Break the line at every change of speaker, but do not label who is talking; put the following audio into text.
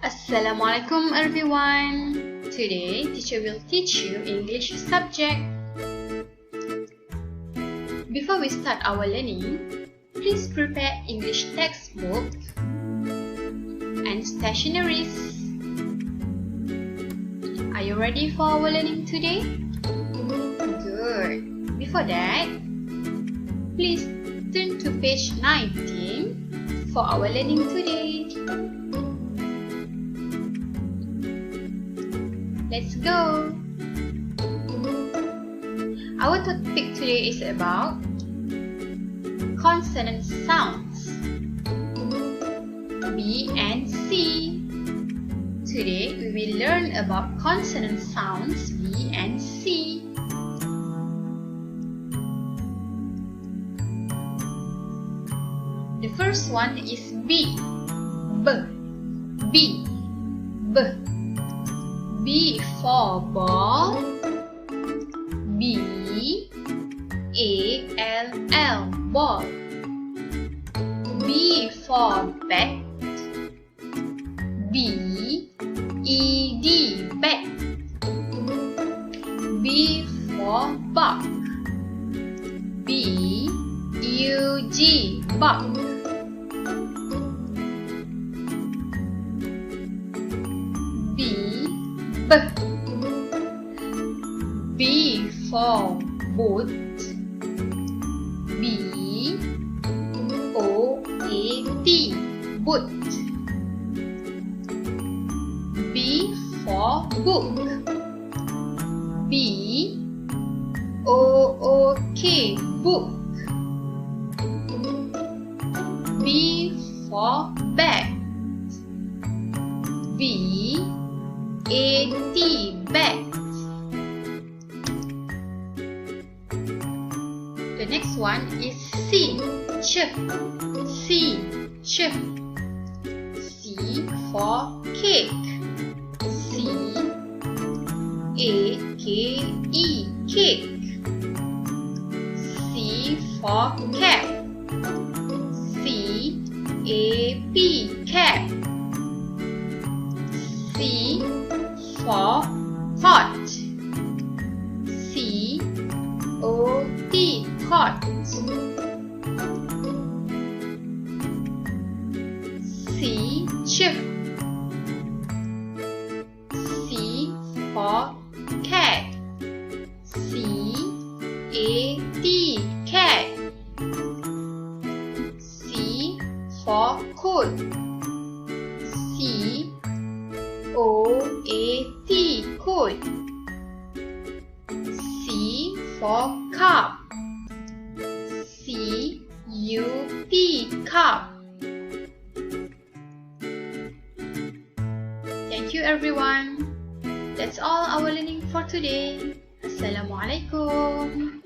Assalamualaikum everyone. Today, teacher will teach you English subject. Before we start our learning, please prepare English textbook and stationeries. Are you ready for our learning today? Good. Before that, please turn to page 19 for our learning today. Let's go! Our topic today is about consonant sounds B and C. Today we will learn about consonant sounds B and C. The first one is B. B. B. B. B for ball, B-A-L-L, ball. B for bat, B-E-D, bat. B for buck, B-U-G, buck. B for boat, B-O-A-T, boat. B for book, B-O-O-K, book. B for bag, B-A-T, bag. The next one is C. Ch. C. Ch. C for cake, C-A-K-E, cake. C for cap, C-A-P, cap. C for cot, C-O-T, cot. C ch. C for cat, C-A-T, cat. C for coat, C-O-A-T, coat. C for cup, C-U-P, cup. Thank you everyone. That's all our learning for today. Assalamualaikum.